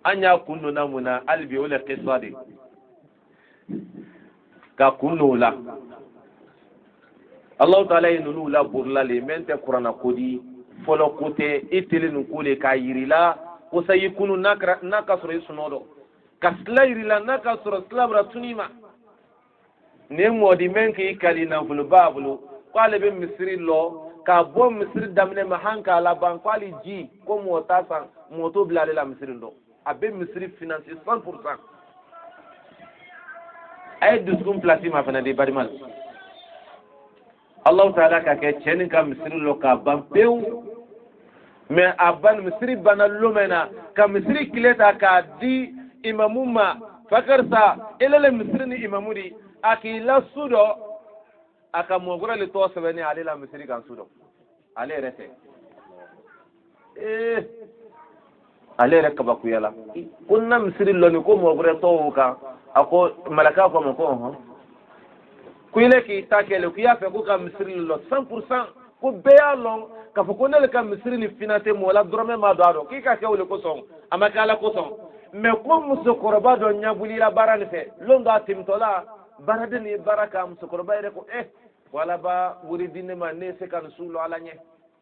anya kunno namuna albi wala qisadi ka kunno la Allah ta'ala inunu la burla le mente qur'ana kodi folo kote itilinu kule ka yirila ko sayi kunu naka sura sunodo kasla yirila naka sura slabra tunima ne modi menki kalina fulu babulu kwale be misri lo ka bo misri damne mahanka la ban kwali ji ko mota san moto blale la misri ndo abe misri finance 100% ay duskum plati ma fana de barimal Allah ta'ala ka ke chenin ka misri lo ka ban pew mais aban misri bana lumena ka misri kileta ka di imamuma fakarsa elele misri ni imamudi akila sudo aka mogura le to sebeni ale la misri kan sudo ale rete ale rek ba ku yala kunna misri lo ni ko mogura to ka ako malaka ko mo ko kuile ki takele ku ya fe ko ka misri lo 100% ko beya long ka fo ko ne ka misri ni finate mo la drome ma do ki ka ke wole ko son amaka la ko son me ko muso koroba do nyabuli la barani fe londo atimtola barade ni baraka muso koroba ire ko wala ba wuri dinne ma ne se kan sulo ala nye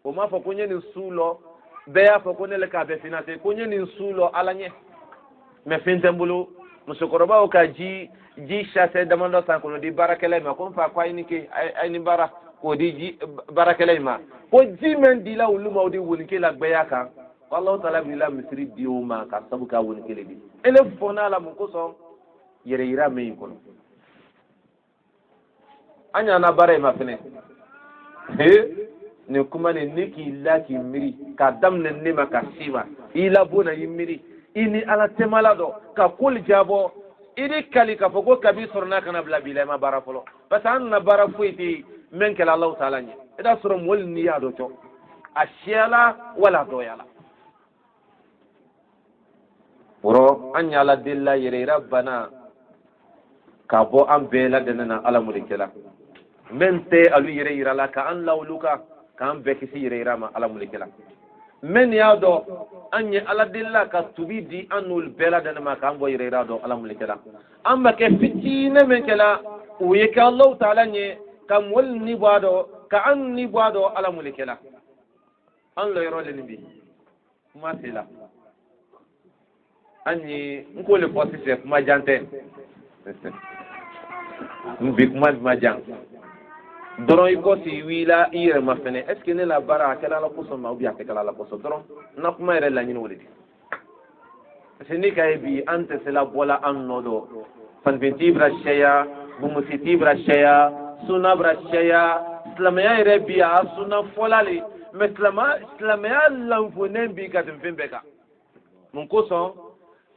o ma fo ko nyeni sulo beya fo ko ne ka be finate ko nyeni sulo ala nye me fintembulu muso koroba o ka ji chasse demando san ko di barakele ma ko fa kwa ni ke ay ni bara ko di ji barakele ma ko ji men di la uluma di woni ke la beya kan wallahu ta'ala bila misri diuma ka sabu ka woni ke le di ele fona la mun ko so yere ira me ko anya na bare ma fene ne kuma ne niki laki miri ka damne ne ma ka siwa ila bona yimiri ini ala temalado ka kul jabo idi kali ka fogo kabi sorna kana bla bila ma bara folo pasan na bara fuiti men kala Allah ta'ala ni ida soro mol ni ya do to ashiala wala do yala woro anya la dilla yere rabbana ka bo am bela denana ala mulikela men te alu yere irala ka an lawluka ka am bekisi yere irama ala mulikela men ya do anya ala dilla ka tubidi anul bela denama ka am bo yere irado ala mulikela amma ke fitine men kela uye ka Allah ta'ala ni kam wal ni bado ka an ni bado ala mulikela an lo yero le nibi ma tela anyi nkole fosi se kuma jante mbi kuma ma jang doron iko si wila ire ma fene est ce que ne la bara kala la koso ma ubi akala la koso doron na kuma ire la nyini wolidi sini kay bi ante se la bola an nodo fan ventibra shaya bumusitibra shaya sunabra shaya islamaya ire bi a suna folali islamaya lamfone bi ka timfembeka mun koso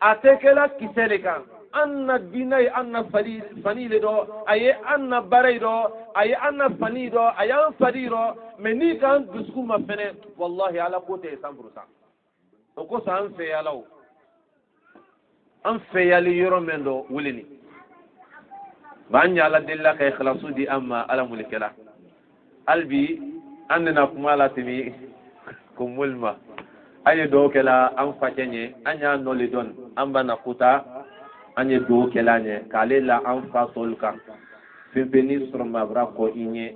atekela kisele kan anna dinay anna fanile do aye anna baray do aye anna fani do ayan fadiro meni kan dusku ma fene wallahi ala kote 100% o ko san fe yalaw an fe yali yoro mendo wulini banya ala dilla kay khlasu di amma ala mulikala albi annana kuma la timi kumulma aye do kala an fakenye anya no le don amba na kuta anye do kala nye kalela an fa solka fipeni sur mabra ko inye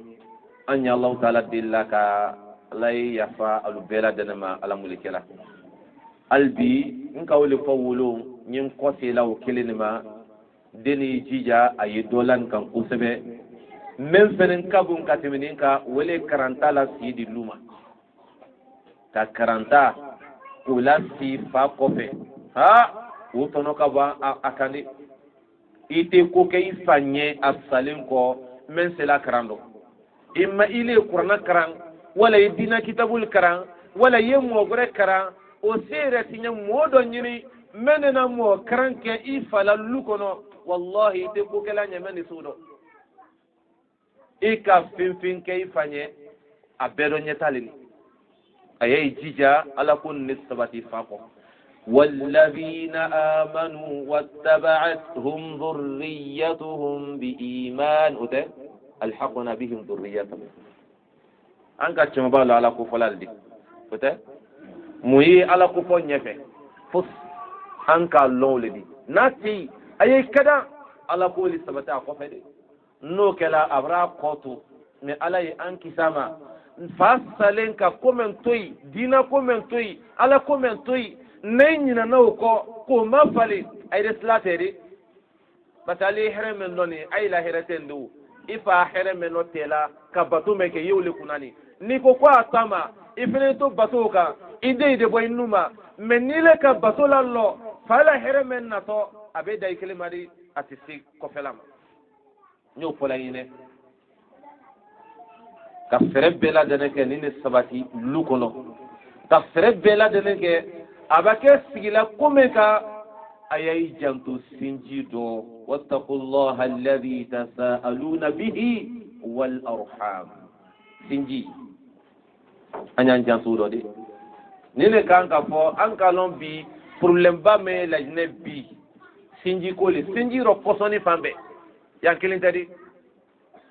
anya Allah ta'ala dilla ka lay yafa alubela danama ala mulikela albi nka wole fawulo nyin ko sela o kelenima deni jija aye dolan kan kusebe men fenen kabun katimininka wole karanta la sidi luma ka karanta ula si fa kofe ha utono ka ba akandi ite ko ke ifanye asalin ko men sela karando imma ile qur'ana karan wala yidina kitabul karan wala yemo gore karan o sere tinya modo nyini menena mo karan ke ifala lukono wallahi ite ko ke la nyamani sudo ika finfin ke ifanye abedo nyetalini ayay jija ala kun nisbati faqo والذين آمنوا واتبعتهم ذريتهم بإيمان ألحقنا بهم ذريتهم أنك تشمبال على كفلال دي muyi ala ko fo nyefe fos an ka lawledi nati ay kada ala ko li sabata ko fede no kala abra kotu me ala yi an kisama fasalen ka komentoi dina komentoi ala komentoi neyina naw ko ma fali ay reslateri batali heremen doni ay la heretendu ifa heremen no tela ka batume ke yewle kunani ni ko kwa tama ifene to batoka ide boy numa menile ka batola lo fala heremen na to abe day kelimari atisi ko felama nyo pola yine ka ferebe la deneke ni sabati lukono ka ferebe la deneke abake sigila kumeka ayay jantu sinji do wattaqullaha alladhi tasaaluna bihi wal arham sinji anyan jantu do de nene kanka fo anka lon bi problème ba me la jine bi sinji ko le sinji ro posoni fambe ya kilintadi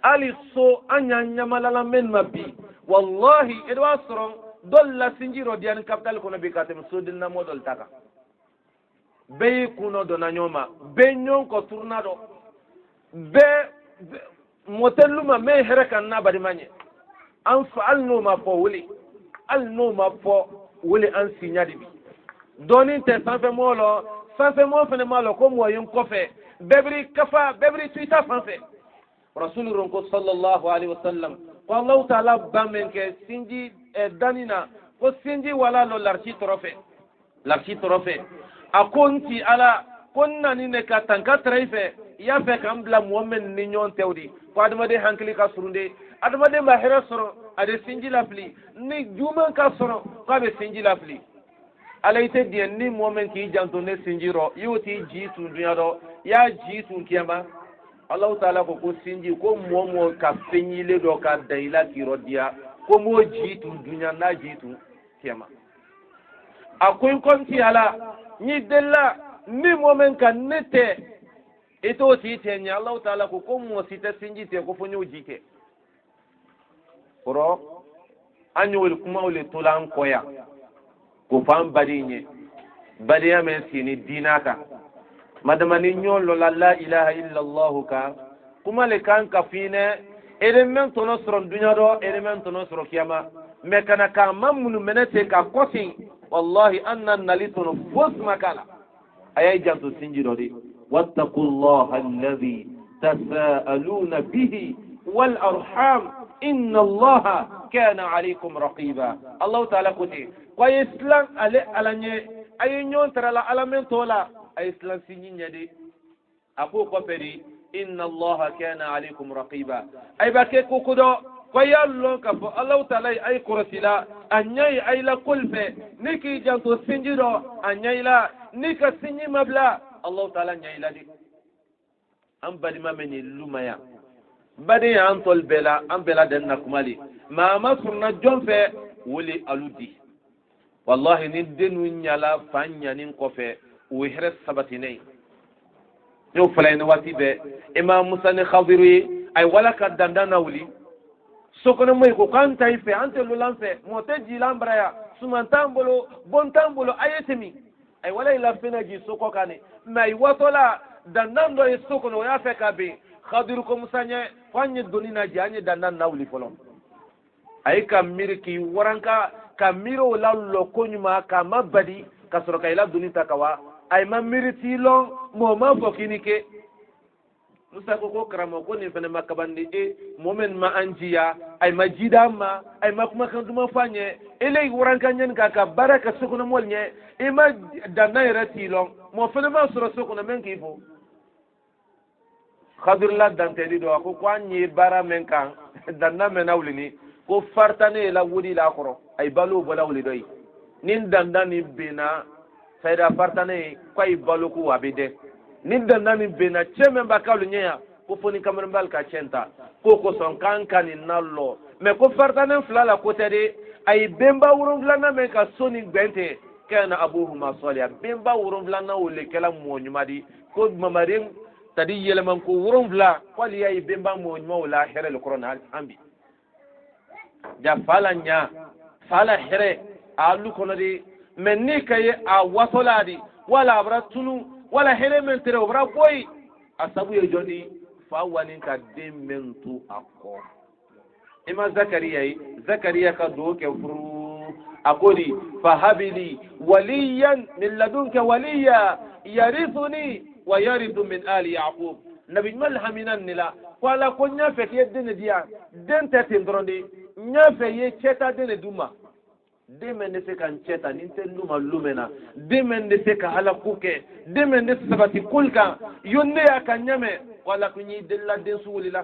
ali so anya nyamalala men mabi wallahi edwa soron dolla sinji ro dian capital kono be katem sodil na modol taka be kuno do na nyoma be nyon ko tournado be motelluma me hereka na badi manye an fa alno ma fo wuli alno ma fo wuli an signadi bi doni te sanfe molo sanfe mo fene malo ko mo yin kofe bebri kafa bebri tuita sanfe rasulullah sallallahu alaihi wasallam ko allah taala bamen ke sinji danina ko sinji wala lo larchi trofe akonti ala konna ni ne ka tanka traife ya fe kam bla mu'min ni nyon tewdi ko adama de hankli ka surunde adama de mahira soro ade sinji lafli ni juma ka soro ko be sinji lafli alayte dien ni mu'min ki janto ne sinji ro yuti jitu dunya do ya jitu kiyama allah taala ko sinji ko momo ka fenyile do ka daila ki rodia ko mo jitu dunya na jitu kiyama akoy konti ala ni della ni momen kan nete ito tite nya allah taala ko mo sita sinji te ko fonyo jike oro anyol kuma ole tolan koya ko fam badinye badiya men sini dinaka madama ni nyolo la ilaha illa allah ka kuma le kan kafine element tono soro dunya do element tono soro kiyama me kana ka mamunu menete ka kosi wallahi anna nalitun fus makala ayay jantu sinji do di wattaqullaha alladhi tasaaluna bihi wal arham inna allaha kana alaykum raqiba allah ta'ala kuti wa islam ale alanye ay nyon tarala alamen tola ay islam sinji nyade ako ko pedi inna allaha kana alaykum raqiba ay bake ko kudo ko yallo ka fo allah ta'ala ay kursila anyay ay la kulfe niki janto sinjiro anyay la nika sinji mabla allah ta'ala nyay la di am badi mameni lumaya badi antol bela am bela den nakumali mama sunna jonfe woli aludi wallahi ni denu nyala fanya nin kofe o heret sabatine yo flayne wati be imam musa ni khadiri ay wala ka dandana wuli sokono moy ko kan tayfe ante lulanfe mote jilambraya sumantambolo bontambolo ayetemi ay wala ila fina ji soko kane may watola dandando e sokono ya fe kabe khadiru ko musanye fanye donina janye dandan nawli folo ay kam mirki waranka kamiro lallo konyuma kama badi kasoro kayla dunita kawa ay ma miriti long mo ma fokinike musa ko karamo ko ni fene makabandi momen ma anjiya ay ma jidama ay ma kuma kan duma fanye ele waranka nyen ka baraka sokono molnye e ma danay rati long mo fene ma soro sokono men kifo khadir la dantedi do ko kwanye bara men kan danna men awlini ko fartane la wudi la koro ay balu bola wuli doy nin dandani bena sayda fartane ko ay balu ko abide nin dandani bena cheme bakalu nya ko foni kamarbal ka chenta ko son kankani nallo me ko fartane flala ko tede ay bemba wurum flana men ka soni gbente kana abuhuma salih bemba wurum flana wole kala mo nyumadi ko mamarim tadi yeleman ko wurum fla wali ay bemba mo nyuma wala herel corona ambi ja fala nya fala here alu kono de menni kay a wasoladi wala bratunu wala helemen tere obra boy asabu ye jodi fa wanin ka dementu akko ima zakariya ka do ke furu akodi fahabili waliyan min ladunka waliya yarithuni wa yarithu min ali yaqub nabi malhaminan nila wala ko nya fe ke den dia den tete ndronde nya fe ye cheta den duma demen ne se kan cheta nin te luma lumena demen ne se ka hala kuke demen ne sabati kulka yonne akanyame wala kunyi della den suulila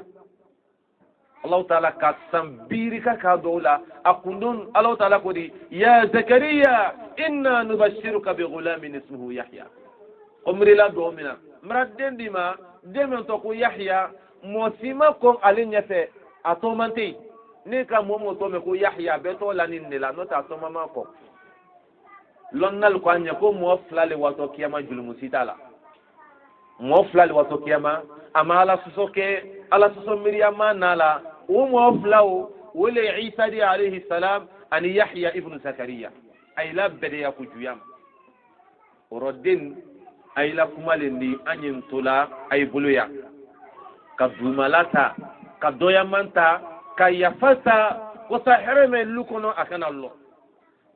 Allah ta'ala ka sambirika ka dola akundun Allah ta'ala kodi ya zakariya inna nubashiruka bi ghulamin ismuhu yahya umri la domina mradden dima demen to ko yahya mosima ko alinya fe atomanti ni ka momo to me ko yahya be to lanin ne la nota to mama ko lonnal ko anya ko mo flale wato kiyama julmusitala mo flale wato kiyama ama ala susoke ala suso miriama nala ومو فلو ولي عيسى دي عليه السلام أن يحيى ابن زكريا أي لا بدي يكو جيام وردين أي لا كمال دي أن ينطلا أي بلويا كدومالاتا كدويا مانتا كيفتا وسحر من لكنو أكن الله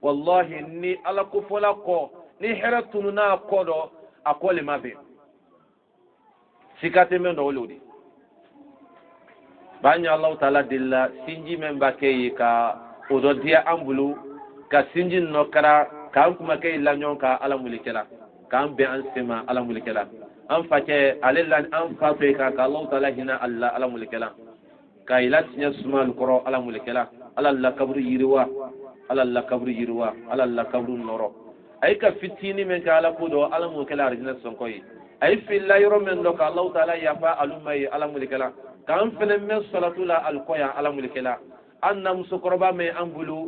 والله إني على كفولا كو ni hera tununa kodo akole mabe sikate men do lodi banya Allah taala dilla sinji men bakay ka ododia ambulu ka sinji nokara ka kuma kay la nyonka ala mulikela ka be an sema ala mulikela an fake alilla an fate ka Allah taala hina Allah ala mulikela ka ila tinya sumal qura ala mulikela ala la kabru yirwa ala la kabru yirwa ala la kabru noro ay ka fitini men ka ala kudo ala mulikela arjina sonkoy ay filla yoro men do ka Allah taala yafa alumay ala mulikela kan fene men salatula alqoya ala mulikela anna musukroba me ambulu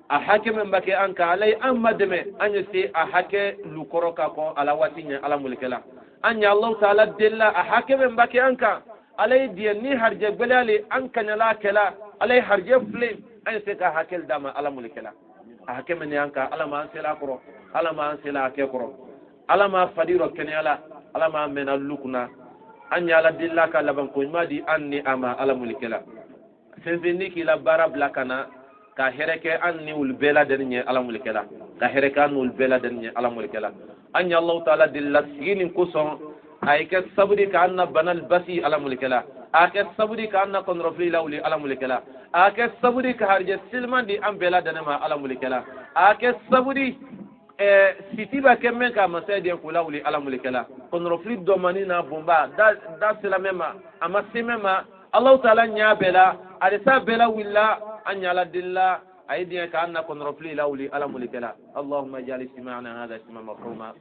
a hakeme mbake anka alay amma deme anyesi a hake lukoroka ko ala watinya ala mulikela anya Allah taala dilla a hakeme mbake anka alay dieni harje belali anka nyala kela alay harje fle anyesi ka hakel dama ala mulikela a hakeme ne anka ala ma ansela koro ala ma ansela ke koro ala ma fadiro kenyala ala ma mena lukuna anya la dilla ka laban ko madi anni ama ala mulikela senzini ki la bara blakana ka hereke anni ul bela denye ala mulikela ka hereke anni ul bela denye ala mulikela anya Allah taala dilla siginin kuson ayke sabri ka anna banal basi ala mulikela ake sabri ka anna kon rofli lawli ala mulikela ake sabri ka harje silman di am bela denema ala mulikela ake sabri sitiba kemme ka masadi ko lawli ala mulikela kon rofli do manina bomba da sila mema ama simema Allah taala nya bela alisa bela willa anya la dilla aidiya ka anna kon rofli lawli ala mulikela Allahumma ja'al istima'ana hadha isman mafhuma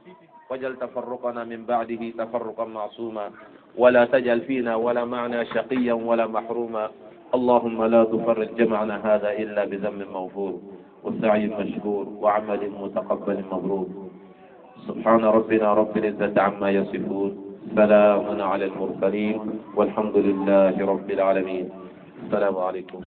waj'al tafarruqana min ba'dihi tafarruqan ma'suma ولا تجعل فينا ولا معنا شقيا ولا محروما اللهم لا تفرج جمعنا هذا إلا بذنب مغفور والسعي مشكور وعمل متقبل مبرور سبحان ربنا رب العزة عما يصفون سلام على المرسلين والحمد لله رب العالمين السلام عليكم